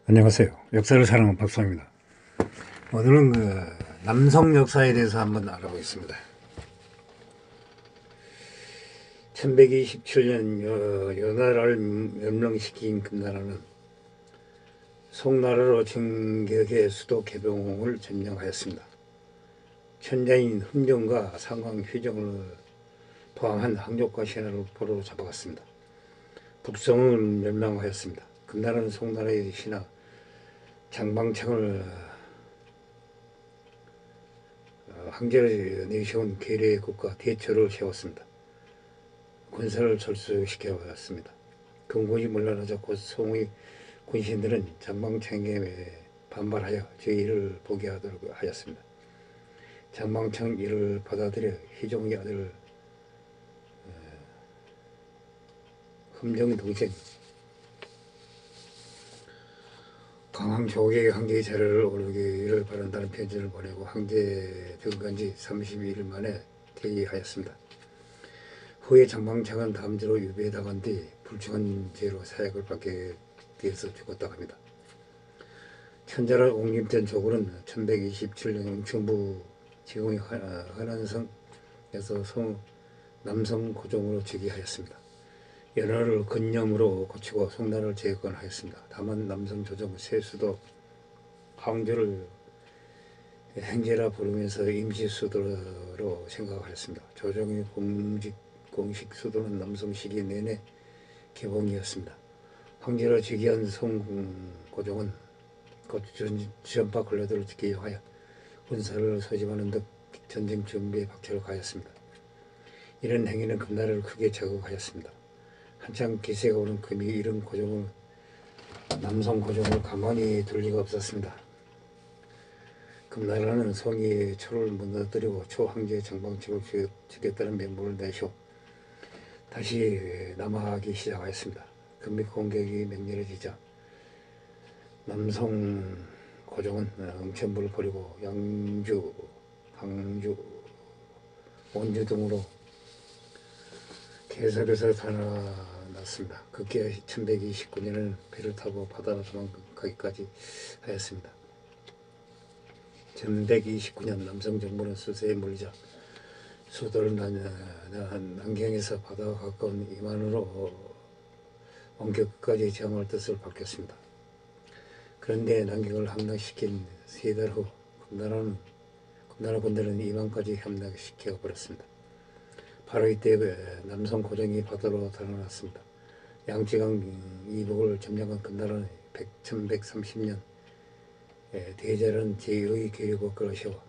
안녕하세요. 역사를 사랑하는 박사입니다. 오늘은 남성 역사에 대해서 한번 알아보겠습니다. 1127년 요나라를 멸망시킨 금나라는 송나라로 진격해 수도 개봉을 점령하였습니다. 천자인 흠정과 상왕 휘정을 포함한 항족과 신하를 포로 잡아갔습니다. 북성을 멸망하였습니다. 금나라는 송나라의 신하 장방창을 황제를 내세운 괴뢰의 국가 대처를 세웠습니다. 군사를 철수시켜왔습니다. 금군이 물러나자 곧 송의 군신들은 장방창에게 반발하여 죄의를 포기하도록 하였습니다. 장방창 이를 받아들여 희종의 아들 흠정 동생 강황족에게 황제의 자리를 오르기를 바란다는 편지를 보내고 황제 등간 지 32일 만에 퇴위하였습니다. 후에 장방창은 담지로 유배당한 뒤 불충한 죄로 사약을 받게 되어서 죽었다고 합니다. 천자라 옹립된 조국은 1127년 충부 지공의 한안성에서 남성 고종으로 즉위하였습니다. 연하를 근념으로 고치고 송나라를 재건하였습니다. 다만 남성 조정은 새 수도 황제를 행제라 부르면서 임시 수도로 생각하였습니다. 조정의 공식 수도는 남성 시기 내내 개봉이었습니다. 황제로 즉위한 송고종은 곧 전파 군라들을 개혁하여 군사를 소집하는 등 전쟁 준비에 박차를 가했습니다. 이런 행위는 금나라를 크게 자극하였습니다. 한창 기세가 오른 금이 이런 고종을 남성 고종을 가만히 둘 리가 없었습니다. 금나라는 송이의 초를 무너뜨리고 초황제 장방책을 죽였다는 명분을 내쇼 다시 남하하기 시작하였습니다. 금이 공격이 맹렬해지자 남성 고종은 응천부를 버리고 양주, 항주, 원주 등으로 개설에서 달아났습니다. 급기야 1129년에는 배를 타고 바다로 도망가기까지 하였습니다. 1129년 남성 정부는 수세에 몰리자 수도를 남경에서 바다와 가까운 이만으로 옮겨 끝까지 저항할 뜻을 밝혔습니다. 그런데 남경을 함락시킨 3달 후 금나라 군대는 이만까지 함락시켜 버렸습니다. 바로 이때 남성 고종이 바다로 달아났습니다. 양쯔강 이북을 점령한 금나라는 1130년 대제는 제2의 계류국가를 세워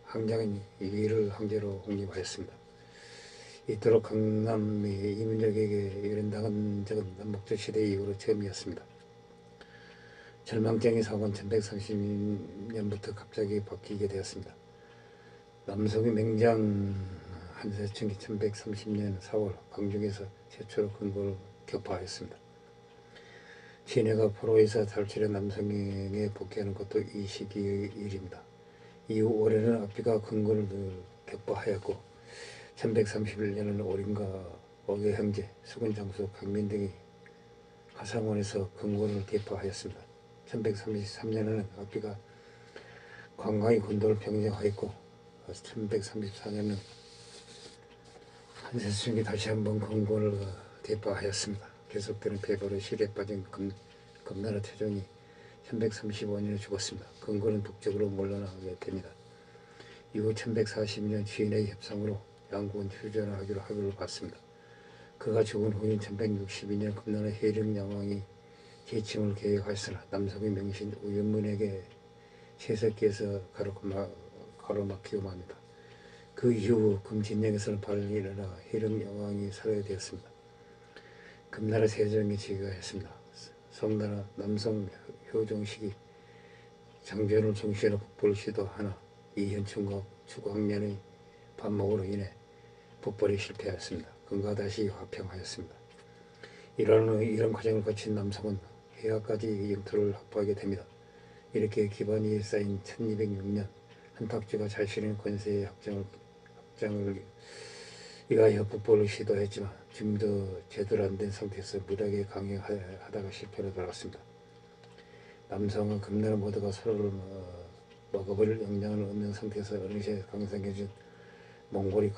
항장인 이위를 황제로 홍립하였습니다. 이토록 강남이 이민족에게 유린당한 적은 남북조 시대 이후로 처음이었습니다. 절망적인 사고는 1130년부터 갑자기 바뀌게 되었습니다. 남성의 맹장 한세층이 1130년 4월 광중에서 최초로 근거를 격파하였습니다. 진해가 포로에서 탈출한 남성에게 복귀하는 것도 이 시기의 일입니다. 이후 올해는 앞비가 근거를 격파하였고 1131년에는 오림과 오개 형제, 수군장수, 강민 등이 하상원에서 근거를 대파하였습니다. 1133년에는 앞비가 광강의 군도를 평정하였고 1134년은 한세승이 다시 한번 건고를 대파하였습니다. 계속되는 패거로 실에 빠진 금나라 태종이 1135년에 죽었습니다. 건고는 북쪽으로 물러나게 됩니다. 이후 1140년 시인의 협상으로 양국은 휴전하기로 합의를 받습니다. 그가 죽은 후인 1162년 금나라 해령양왕이 계층을 계획하였으나 남성의 명신 우연문에게 세석기에서 가로막히고 맙니다. 그 이후 금진령에서는 발언이 일어나 해령여왕이 살해되었습니다. 금나라 세종이 즉위하였습니다. 송나라 남성 효종 시기 장전을 중시하는 북벌 시도하나 이현충과 추광년의 반목으로 인해 북벌이 실패하였습니다. 금과 다시 화평하였습니다. 이런 과정을 거친 남성은 해화까지 영토를 확보하게 됩니다. 이렇게 기반이 쌓인 1206년 한탁주가 자신의 권세의 확장을 위하여 북벌을 시도했지만 지금도 제대로 안 된 상태에서 무력에 강행하다가 실패로 돌아갔습니다. 남성은 금나라 모두가 서로를 먹어버릴 역량을 얻는 상태에서 어느새 강성해진 몽골이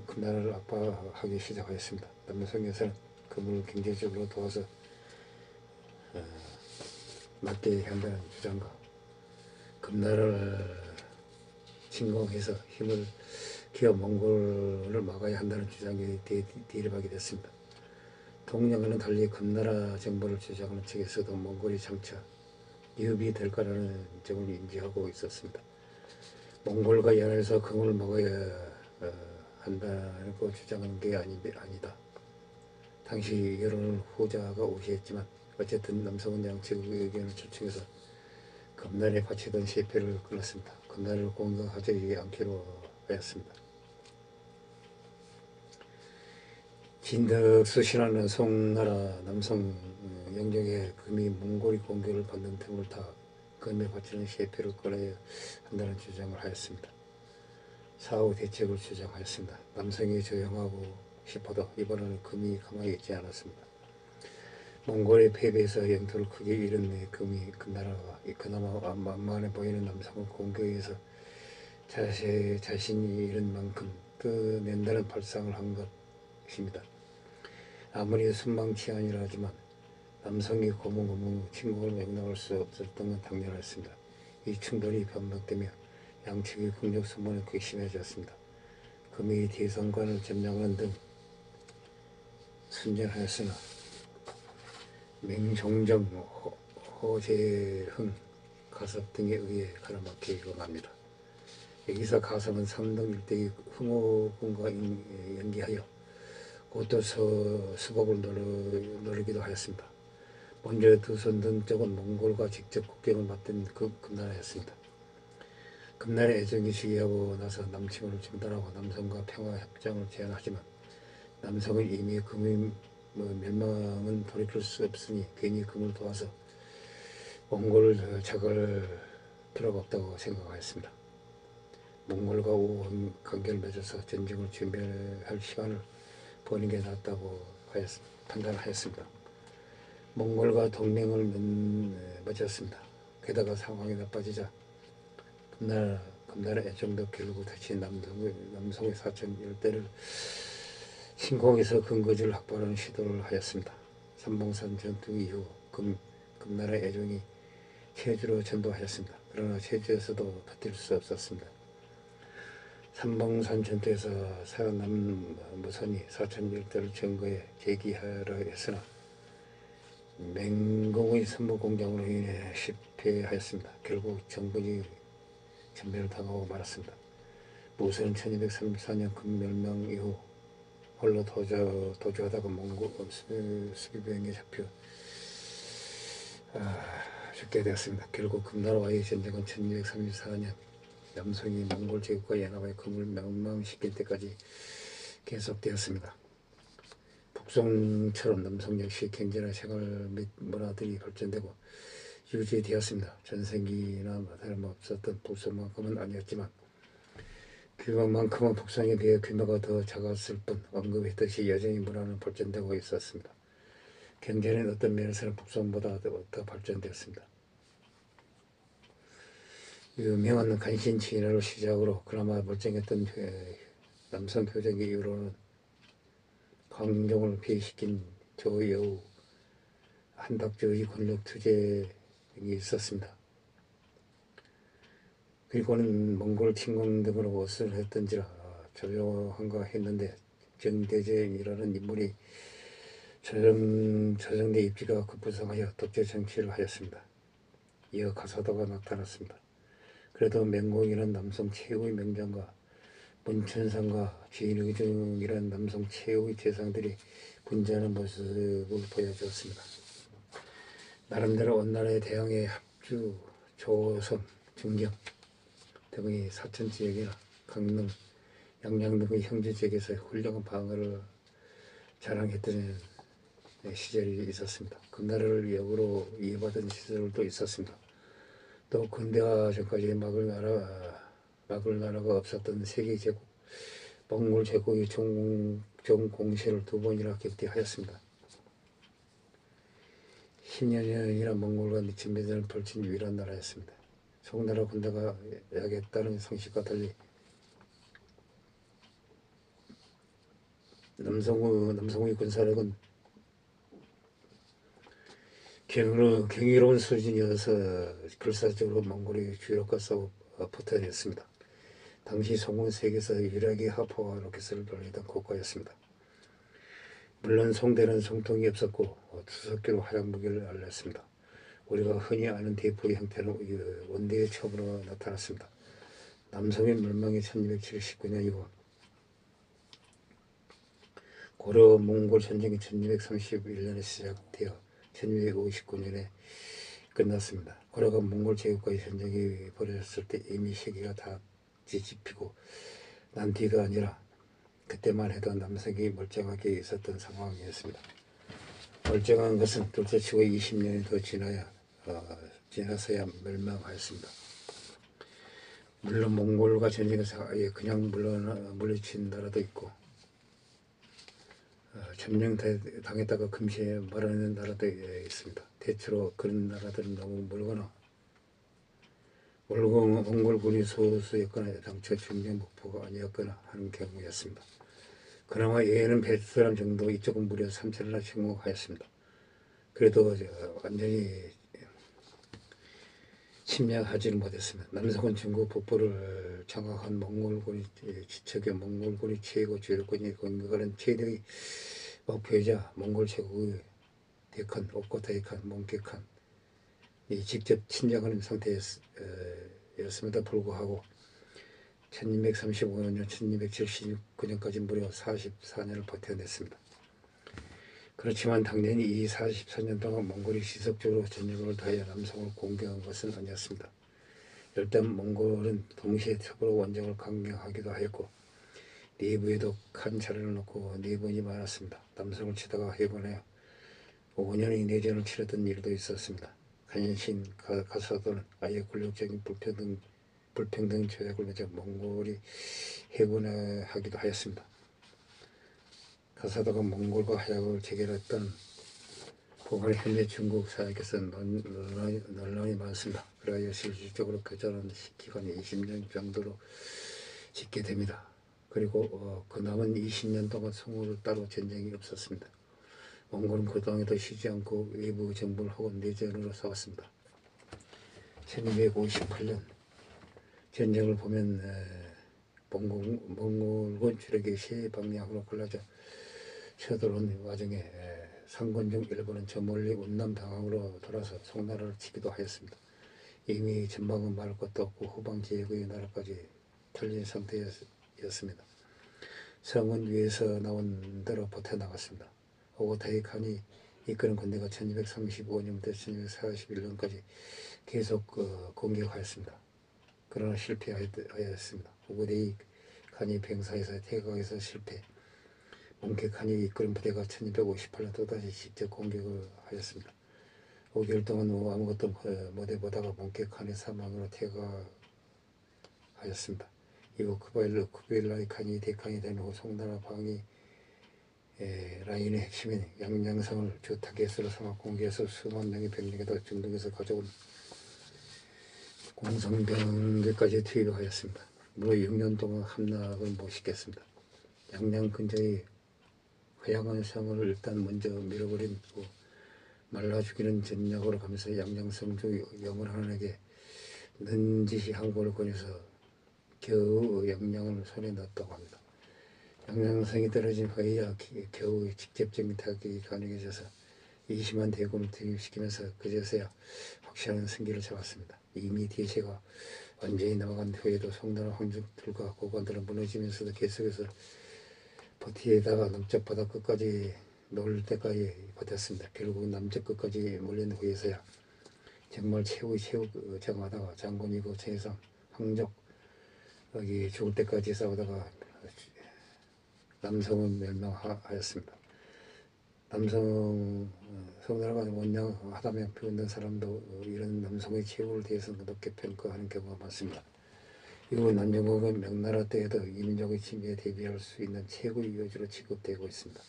금나라를 압박하기 시작하였습니다. 남성에서는 금을 경제적으로 도와서 맞게 한다는 주장과 금나라를 침공해서 힘을 기어 몽골을 막아야 한다는 주장이 대립하게 됐습니다. 동양과는 달리 금나라 정보를 주장하는 측에서도 몽골이 장차 위협이 될 거라는 점을 인지하고 있었습니다. 몽골과 연합해서 금을 먹어야 한다고 주장하는 게 아니다. 당시 여론은 후자가 우세했지만 어쨌든 남성은 양측의 의견을 존중해서 금나라에 바치던 시패를 끊었습니다. 금나라를 공격하지 않기로 하였습니다. 진덕수신하는 송나라 남성 영적의 금이 몽골이 공격을 받는 틈을 타 금에 바치는 시패를 끊어야 한다는 주장을 하였습니다. 사후 대책을 주장하였습니다. 남성이 조용하고 싶어도 이번에는 금이 가만히 있지 않았습니다. 몽골의 패배에서 영토를 크게 잃은 금이 금나라가 그나마 만만해 보이는 남성을 공격해서 자신이 잃은 만큼 떠낸다는 발상을 한 것입니다. 아무리 순망치안이라 하지만 남성이 고문고문 침공을 명령할 수 없었던 건 당연했습니다. 이 충돌이 반복되며 양측의 국력 소모는 괘씸해졌습니다. 금이 대성관을 점령하는 등 순전하였으나 맹종정, 허재흥, 가섭 등에 의해 가로막히고 맙니다. 여기서 가섭은 산동 일대의 흥호군과 연계하여 곧도 수복을 노리기도 하였습니다. 먼저 두선등 쪽은 몽골과 직접 국경을 맞던 금나라였습니다. 금나라의 애정이 시기하고 나서 남침을 중단하고 남성과 평화협정을 제안하지만 남성은 이미 금의 멸망은 돌이킬 수 없으니 괜히 금을 도와서 몽골을 작을 필요가 없다고 생각하였습니다. 몽골과 우호 관계를 맺어서 전쟁을 준비할 시간을 보는 게 낫다고 판단하였습니다. 몽골과 동맹을 맺었습니다. 게다가 상황이 나빠지자 금나라 애정도 결국 다시 남송의 사천 일대를 침공해서 근거지를 확보하는 시도를 하였습니다. 삼봉산 전투 이후 금나라 애정이 체주로 전도하였습니다. 그러나 체주에서도 버틸 수 없었습니다. 삼봉산 전투에서 살아남은 무선이 사천 일대를 점거해 제기하려 했으나 맹공의 선무공장으로 인해 실패하였습니다. 결국 정군이 전멸을 당하고 말았습니다. 무선은 1234년 금멸망 이후 홀로 도주하다가 몽골 수비병에 잡혀 죽게 되었습니다. 결국 금나라와의 전쟁은 1234년 남성이 몽골 제국과 연합하여 금을 멸망시킬 때까지 계속되었습니다. 북송처럼 남성 역시 경제나 생활 및 문화들이 발전되고 유지되었습니다. 전생기나 다름없었던 북송만큼은 아니었지만 규모만큼은 북송에 비해 규모가 더 작았을 뿐 언급했듯이 여전히 문화는 발전되고 있었습니다. 경제는 어떤 면에서는 북송보다 더 발전되었습니다. 유명한 간신친화를 시작으로 그나마 멀쩡했던 남성 교정의 이유로는 광종을 피해시킨 조여우, 한덕주의 권력 투쟁이 있었습니다. 그리고는 몽골 침공 등으로 옷을 했던지라 조용한가 했는데 정대제이라는 인물이 조정대 입지가 급부상하여 독재 정치를 하였습니다. 이어 가사도가 나타났습니다. 그래도 맹공이라는 남성 최후의 명장과 문천상과 진의중이라는 남성 최후의 재상들이 분주하는 모습을 보여주었습니다. 나름대로 원나라에 대항해 합주, 조선, 중경 등의 사천 지역이나 강릉, 양양 등의 형제 지역에서 훌륭한 방어를 자랑했던 시절이 있었습니다. 금나라를 역으로 이해받은 시절도 있었습니다. 또 근대화 전까지 막을 나라가 없었던 세계 제국, 몽골 제국의 종공세를 두 번이나 격퇴하였습니다. 10여 년이나 몽골과 미친매전을 펼친 유일한 나라였습니다. 송나라 군대가 약했다는 성식과 달리 남성의 군사력은 경이로운 수준이어서 불사적으로 몽골의 주력과 싸워 포탄이었습니다. 당시 송은 세계에서 유일하게 하포와 로켓을 돌리던 국가였습니다. 물론 송대는 송통이 없었고 투석기로 활약 무기를 알렸습니다. 우리가 흔히 아는 대포의 형태는 원대의 처음으로 나타났습니다. 남성의 멸망이 1279년이고 고려 몽골 전쟁이 1231년에 시작되어 1259년에 끝났습니다. 고려가 몽골 제국과의 전쟁이 벌어졌을 때 이미 세계가 다 뒤집히고 난 뒤가 아니라 그때만 해도 남성이 멀쩡하게 있었던 상황이었습니다. 멀쩡한 것은 둘째치고 20년이 더 지나서야 멸망하였습니다. 물론 몽골과 전쟁에서 아예 그냥 물리친 나라도 있고 점령당했다가 금시에 말하는 나라도 있습니다. 대체로 그런 나라들은 너무 몽골군이 소수였거나 당초 점령 목표가 아니었거나 하는 경우였습니다. 그나마 예는 베트남 정도, 이쪽은 무려 3천이나 침공하였습니다. 그래도 완전히 침략하지는 못했습니다. 남성은 중국 북부를 장악한 몽골군이 지척에 몽골군이 최고 주력군이 공격하는 최대의 목표이자 몽골 제국의 대칸, 옥고타이칸, 몽케칸이 직접 침략하는 상태였음에도 불구하고 1235년, 1279년까지 무려 44년을 버텨냈습니다. 그렇지만 당연히 이 44년 동안 몽골이 지속적으로 전력을 다해 남성을 공격한 것은 아니었습니다. 일단 몽골은 동시에 첩으로 원정을 강경하기도 하였고 내부에도 칸 자리를 놓고 내분이 많았습니다. 남성을 치다가 해본하여 5년의 내전을 치렀던 일도 있었습니다. 간신 가사도는 아예 권력적인 불평등 조약을 맺어 몽골이 해군하기도 하였습니다. 가사도가 몽골과 하약을 체결했던 부분에 현재 중국 사회에서 논란이 많습니다. 그래야 실질적으로 교전은 기간이 20년 정도로 짓게 됩니다. 그리고 그 남은 20년 동안 송으로 따로 전쟁이 없었습니다. 몽골은 그동안에도 쉬지 않고 외부 정부를 하고 내전으로 싸웠습니다. 1258년 전쟁을 보면 몽골군 주력이 세 방향으로 갈라져 쳐들어온 와중에 상군 중 일부는 저 멀리 운남 방향으로 돌아서 송나라를 치기도 하였습니다. 이미 전방은 말할 것도 없고 후방 지역의 나라까지 털린 상태였습니다. 성은 위에서 나온 대로 버텨나갔습니다. 오고타이 칸이 이끄는 군대가 1235년부터 1241년까지 계속 공격하였습니다. 그러나 실패하였습니다. 오고타이 칸이 병사에서 퇴각해서 실패. 몽케칸이 이끄는 부대가 1258년 또다시 직접 공격을 하였습니다. 5개월 동안 아무것도 못해보다가 몽케칸의 사망으로 퇴각하였습니다. 이후 쿠벨라이 칸이 대칸이 된 후 송나라 방위 라인의 핵심인 양양성을 주 타겟으로 삼아 공개해서 수만 명의 병력에다 중동에서 가져온 공성병대까지 투입하였습니다. 무려 6년 동안 함락을 못 시켰습니다. 양양 근처의 화양한 성을 일단 먼저 밀어버리고 말라 죽이는 전략으로 가면서 양양성주 영원한에게 넌지시 항복을 권해서 겨우 양양을 손에 넣었다고 합니다. 양양성이 떨어진 후에야 겨우 직접적인 타격이 가능해져서 20만 대군을 투입시키면서 그제서야 확실한 승기를 잡았습니다. 이미 대세가 완전히 넘어간 후에도 송나라 황족들과 고관들은 무너지면서도 계속해서 버티다가 남쪽 바다 끝까지 놀 때까지 버텼습니다. 결국 남쪽 끝까지 몰린 후에서야 정말 최후 정하다가 장군이고 최상 황족 여기 죽을 때까지 싸우다가 남성은 멸망하였습니다. 송나라가 원량하다며 표현된 사람도 이런 남성의 최후를 대해서 높게 평가하는 경우가 많습니다. 이후 남정국은 명나라 때에도 이민족의 침해에 대비할 수 있는 최고의 요지로 취급되고 있습니다.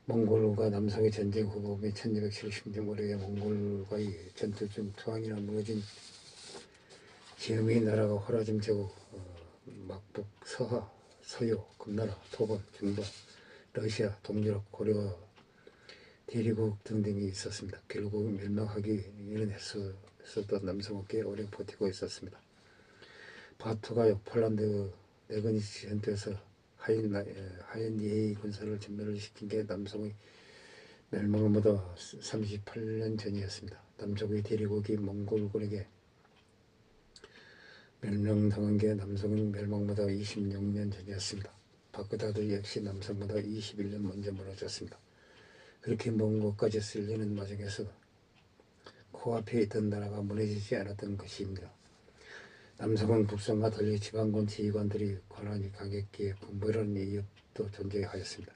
몽골과 남성의 전쟁 후보 및 1276년에 몽골과의 전투 중 투항이나 무너진 지음의 나라가 호라즘 제국, 막북, 서하, 서요, 금나라, 토건, 중동, 러시아, 동유럽, 고려, 대리국 등등이 있었습니다. 결국 멸망하기는 했었던 남성은 꽤 오래 버티고 있었습니다. 바투가 폴란드 네그니치 전투에서 하얀 예의 군사를 전멸을 시킨 게 남성의 멸망보다 38년 전이었습니다. 남쪽의 대리국이 몽골군에게 멸망당한 게 남성의 멸망보다 26년 전이었습니다. 바그다드 역시 남성보다 21년 먼저 무너졌습니다. 그렇게 먼 곳까지 쓸리는 와중에서 코앞에 있던 나라가 무너지지 않았던 것입니다. 남성은 북성과 달리 지방군 지휘관들이 권한이 강했기에 군부라는 이유도 존재하였습니다.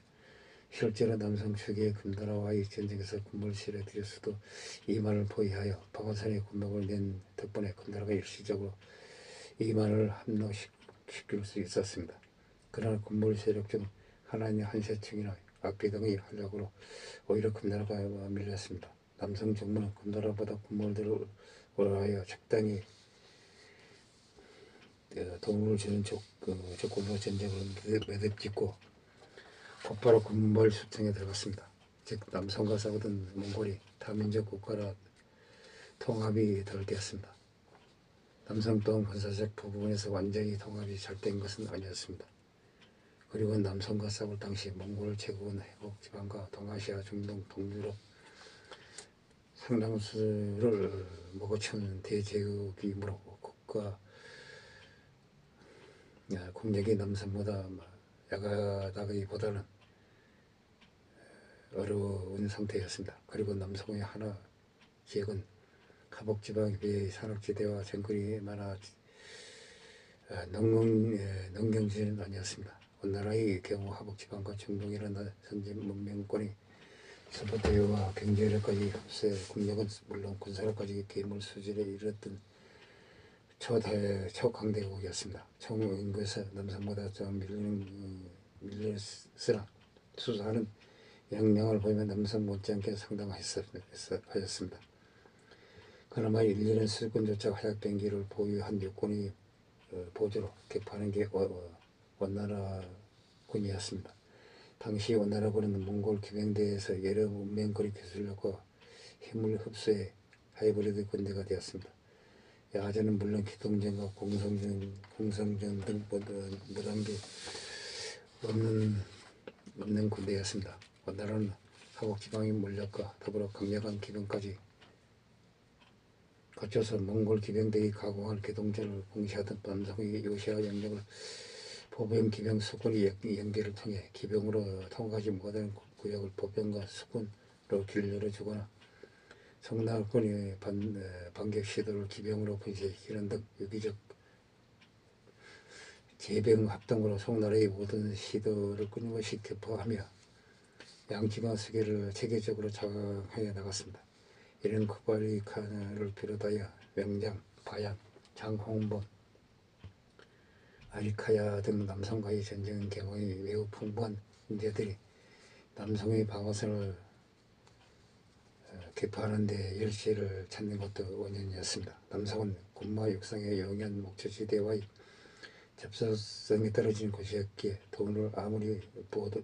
실제로 남성 측의 금나라와의 전쟁에서 군부를 실어들였어도 이만을 포위하여 방어선에 군복을 낸 덕분에 금나라가 일시적으로 이만을 함락시킬 수 있었습니다. 그러나 군부 세력 중 하나의 한세층이나 악비 등의 활약으로 오히려 금나라가 밀렸습니다. 남성 정부는 금나라보다 군부를 들어하여 적당히 도움을 주는 조건으로 전쟁을 매듭짓고 곧바로 군벌 수청에 들어갔습니다. 즉 남성과 싸우던 몽골이 다민족 국가라 통합이 덜 되었습니다. 남성 또한 군사적 부분에서 완전히 통합이 잘 된 것은 아니었습니다. 그리고 남성과 싸울 당시 몽골 제국은 해국 지방과 동아시아, 중동, 동유럽 상당수를 먹어치운 대제국이므로 국가 국력이 남성보다 약하다기보다는 어려운 상태였습니다. 그리고 남성의 하나 지역은 하복지방 외의 산악지대와 정글이 많아 농경지는 아니었습니다. 원나라의 경우 하복지방과 중동이라는 선진 문명권이 서부대와 경제력까지 흡수해 국력은 물론 군사력까지 괴물 수준에 이르렀던 초강대국이었습니다. 총인구에서 남성보다 좀 밀렸으나 수사하는 역량을 보이면 남성 못지않게 상당하였습니다. 그나마 일련의 수군조차 화약 병기를 보유한 육군이 보조로 격파하는 게 원나라군이었습니다. 당시 원나라군은 몽골 기병대에서 여러 문명거리 기술력과 힘을 흡수해 하이브리드 군대가 되었습니다. 야전은 물론 기동전과 공성전 등 무단기 없는 군대였습니다. 원나라는 하복지방의 물력과 더불어 강력한 기병까지 갖춰서 몽골 기병대의 가공한 기동전을 공시하던 남성의 요시아 영역을 보병 기병 수군의 연계를 통해 기병으로 통과하지 못하는 구역을 보병과 수군으로 길러를 주거나 성나라군의 반격 시도를 기병으로 분쇄시키는 등 유기적 제병 합동으로 송나라의 모든 시도를 끊임없이 격파하며 양지방 수계를 체계적으로 장악해 나갔습니다. 이런 쿠발리칸을 비롯하여 명장, 바양, 장홍본, 아리카야 등 남성과의 전쟁 경험이 매우 풍부한 인재들이 남성의 방어선을 격파하는 데 열쇠를 찾는 것도 원인이었습니다. 남성은 군마 육상의 영연 목초지대와의 접촉성이 떨어진 곳이었기에 돈을 아무리 부어도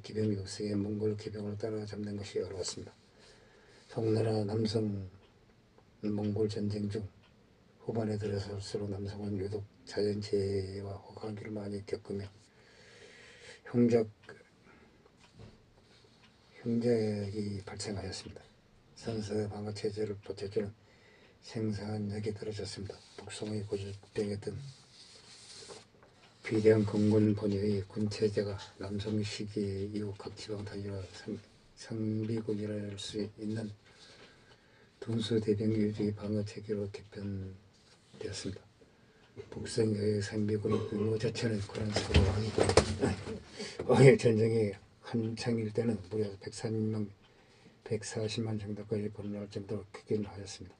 기병 육상의 몽골 기병을 따라잡는 것이 어려웠습니다. 송나라 남성 몽골 전쟁 중 후반에 들어설수록 남성은 유독 자연재해와 혹한기를 많이 겪으며 흉작이 발생하였습니다. 선서 방어체제를 보태주는 생산력이 떨어졌습니다. 북송의 고질병이었던 비대한 공군 본위의 군체제가 남성 시기 이후 각 지방 단위와 상비군이라 할 수 있는 둔수 대병 유지 방어체계로 개편되었습니다. 북성의 상비군의 규모 자체는 고란스러워 왕의 전쟁이 한창일 때는 무려 140만 정도까지 벌어날 정도로 크긴 하였습니다.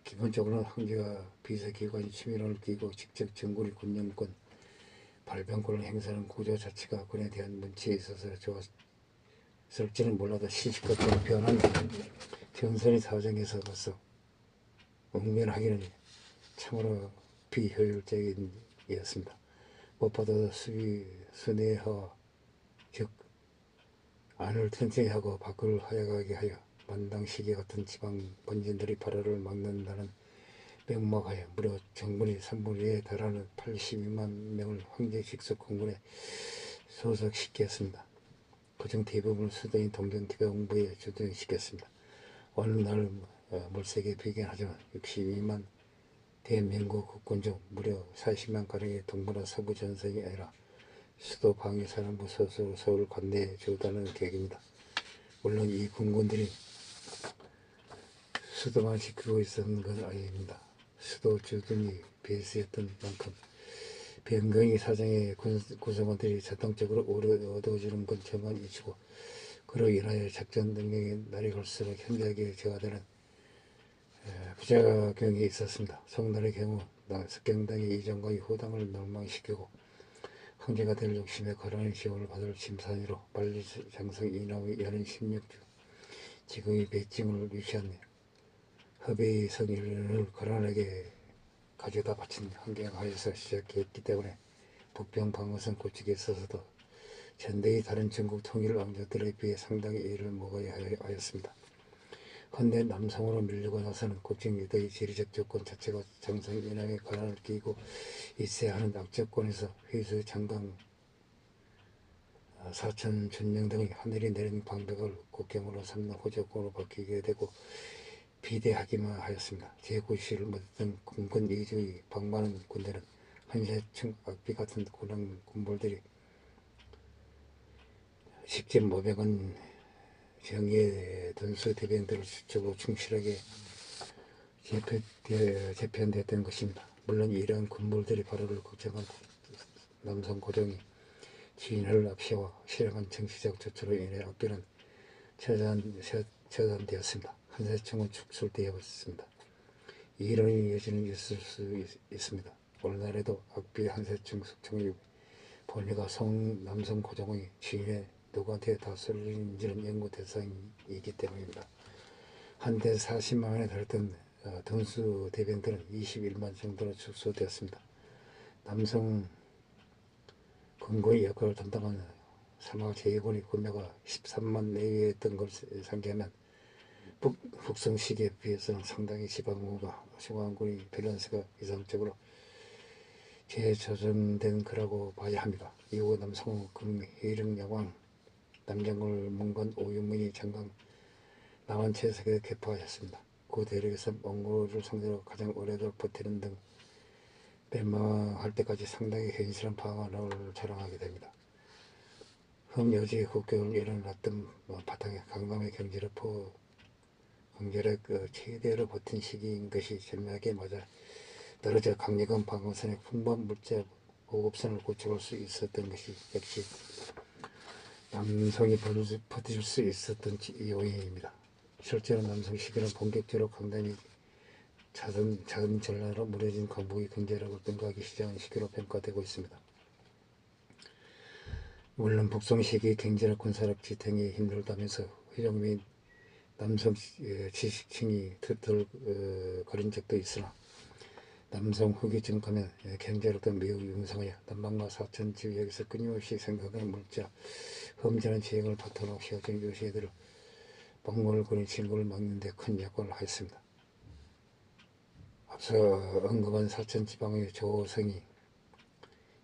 기본적으로는 황제가 비서기관이 치밀을 끼고 직접 정군의 군령권, 발병권을 행사하는 구조 자체가 군에 대한 문체에 있어서 쓸지는 몰라도 시시각각 변한 전선의 사정에서 벌써 응면하기는 참으로 비효율적인 이었습니다. 무엇보다도 순회하 즉 안을 튼튼히 하고 밖을 하여가게 하여 만당 시계 같은 지방 본진들이 발화를 막는다는 명목하여 무려 정군이 3분의 2에 달하는 82만 명을 황제 직속 공군에 소속시켰습니다. 그중 대부분을 수도인 동경대공부에 주둔시켰습니다. 어느 날 물색에 비견하지만 62만 대명국 국군 중 무려 40만가량의 동부나 서부 전선이 아니라 수도 방위사령부 소속으로 서울을 관내해 주었다는 계획입니다. 물론 이 군군들이 수도만 지키고 있었는 건 아닙니다. 수도 주둔이 배수였던 만큼 변경이 사정의 구성원들이 자동적으로 얻어주는 건 저만 이치고 그로 인하여 작전 능력이 날이 갈수록 현저하게 저하되는 부작용이 있었습니다. 송날의 경우 석경당이 이정광이 후당을 멸망시키고 황제가 될 욕심에 거란의 지원을 받을 심산위로 만리장성 이남의 연인 16주 지금의 베이징을 위치한 허베이 성일을 거란에게 가져다 바친 환경하에서 시작했기 때문에 북평 방어선 구축에 있어서도 전대의 다른 전국 통일 왕조들에 비해 상당히 일을 먹어야 하였습니다. 헌데 남성으로 밀리고 나서는 국정유도의 지리적 조건 자체가 장성 인왕의 권한을 끼고 있어야 하는 악조건에서 회수 장강 사천 준명 등의 하늘이 내린 방백을 국경으로 삼는 호조건으로 바뀌게 되고 비대하기만 하였습니다. 제9시를 못했던 군군 이주의 방만한 군대는 한세층 악비 같은 군볼들이 직접 모병은 정의의 전수 대변들을 수적으로 충실하게 재편되었던 것입니다. 물론 이러한 군볼들이 바로를 걱정한 남성 고종이 지인을 앞세워 실행한 정치적 조처로 인해 악비는 처단되었습니다. 한세층은 축출되었습니다. 이런 여지는 있을 수 있습니다. 오늘날에도 악비 한세층 숙청의 본의가 남성 고종의 지인의 누구한테 다 쏠린지는 연구 대상이기 때문입니다. 한때 40만에 달했던 등수 대변들은 21만 정도로 축소되었습니다. 남성 군군의 역할을 담당한 사마 제2군의 군대가 13만 내외였던 것을 상기하면 북성 시기에 비해서는 상당히 지방군의 밸런스가 이상적으로 재조정된 거라고 봐야 합니다. 이후 남성 금희령 야왕 남정골 문건 오윤문이 장강 남한체석에 개파하였습니다. 그 대륙에서 몽골을 상대로 가장 오래도록 버티는 등 멸망할 때까지 상당히 현실한 방안을 자랑하게 됩니다. 흠여지의 국경을 일어났던 바탕에 강남의 경제력 최대로 버틴 시기인 것이 절묘하게 맞아 떨어져 강력한 방어선의 풍부한 물자 보급선을 구축할 수 있었던 것이 역시 남성이 버틸 수 있었던 요인입니다. 실제로 남성 시기는 본격적으로 강단이 작은 전란으로 무뎌진 강북의 경제력을 평가하기 시작한 시기로 평가되고 있습니다. 물론 북송 시기의 경제력 군사력 지탱이 힘들다면서 회종 및 남성 지식층이 거린 적도 있으나 남성 후기 증가면 경제력도 매우 융성하여 남방과 사천 지역에서 끊임없이 생각하는 물자 험진한 지형을 바탕으로 세워진 요새들을 몽골군의 진군을 막는 데 큰 역할을 하였습니다. 앞서 언급한 사천 지방의 조성이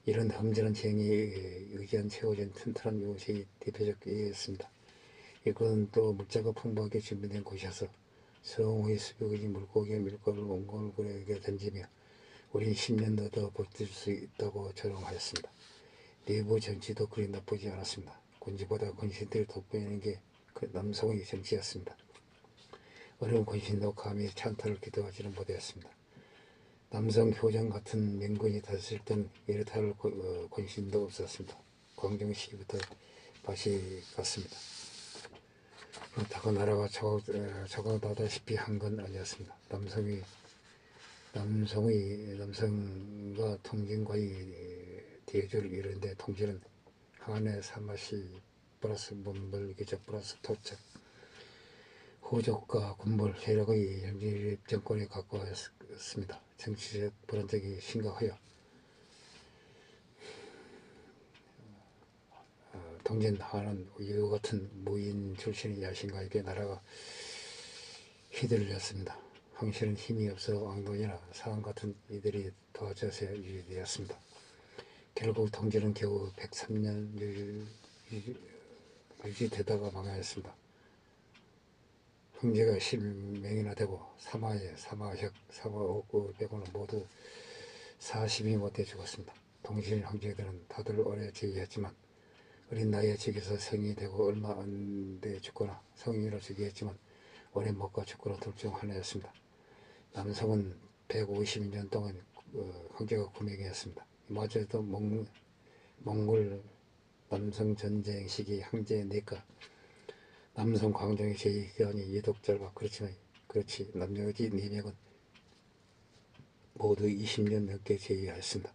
이런 험진한 지형에 의지한 세워진 튼튼한 요새의 대표적 예였습니다. 이것은 또 물자가 풍부하게 준비된 곳이어서 성우의 수백의 물고기와 밀가루를 몽골군에게 던지며 우린 10년도 더 버틸 수 있다고 조롱하였습니다. 내부 정치도 그리 나쁘지 않았습니다. 군지보다 권신들을 돋보이는 게 그 남성의 정치였습니다. 어려운 권신도 감히 찬탈을 기도하지는 못하였습니다. 남성 효정 같은 명군이 다스릴 땐 이렇다 할 권신도 없었습니다. 광종 시기부터 다시 갔습니다. 그렇다고 나라가 적어다다시피 한 건 아니었습니다. 남성과 통진과의 대조를 이루는데 통진은 한해 사마시 플러스 문벌 기적 플러스 토착 호족과 군벌 세력의 영지립 정권에 가까웠습니다. 정치적 불안정이 심각하여 동진하는 이와 같은 무인 출신의 야신가에게 나라가 휘둘렸습니다. 황실은 힘이 없어 왕돈이나 사람 같은 이들이 도와줘서 유지되었습니다. 결국 동진은 겨우 103년 유지되다가 망하였습니다. 형제가 10명이나 되고 사마역, 사마옥 빼고는 모두 40이 못돼 죽었습니다. 동진 형제들은 다들 오래 즉위했지만 어린 나이에 즉위해서 성이 되고 얼마 안 돼 죽거나 성인으로 즉위했지만 오래 못 가 죽거나 둘 중 하나였습니다. 남성은 152년 동안 형제가 9명이었습니다. 이마저도 몽골 남성 전쟁 시기 형제 내과 남성 광종의 제2기간이 유독 짧아 그렇지 남녀지 4명은 모두 20년 넘게 제위하였습니다.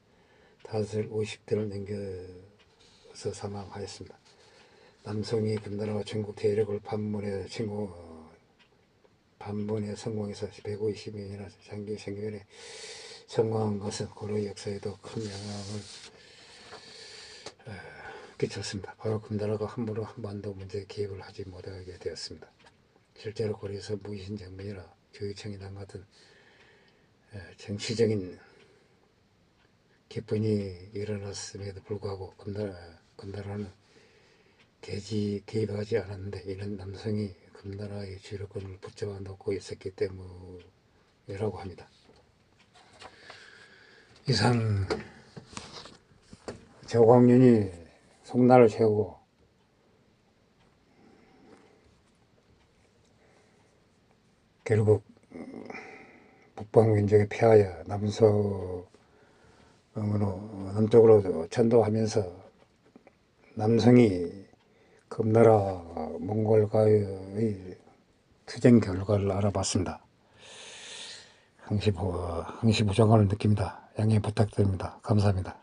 다들 50대를 넘겨서 사망하였습니다. 남성이 금나라와 중국 대륙을 반문에 성공해서 150년이나 장기 생존에 성공한 것은 고려 역사에도 큰 영향을 끼쳤습니다. 바로 금나라가 함부로 한반도 문제에 개입을 하지 못하게 되었습니다. 실제로 고려에서 무신정변이나 조의청이랑 같은 정치적인 기본이 일어났음에도 불구하고 금나라는 개입하지 않았는데 이는 남성이 금나라의 주력권을 붙잡아 놓고 있었기 때문이라고 합니다. 이상 조광윤이 송나를 세우고 결국 북방민족에 패하여 남쪽으로 전도하면서 남성이 금나라 몽골과의 투쟁 결과를 알아봤습니다. 항시 부족함을 느낍니다. 양해 부탁드립니다. 감사합니다.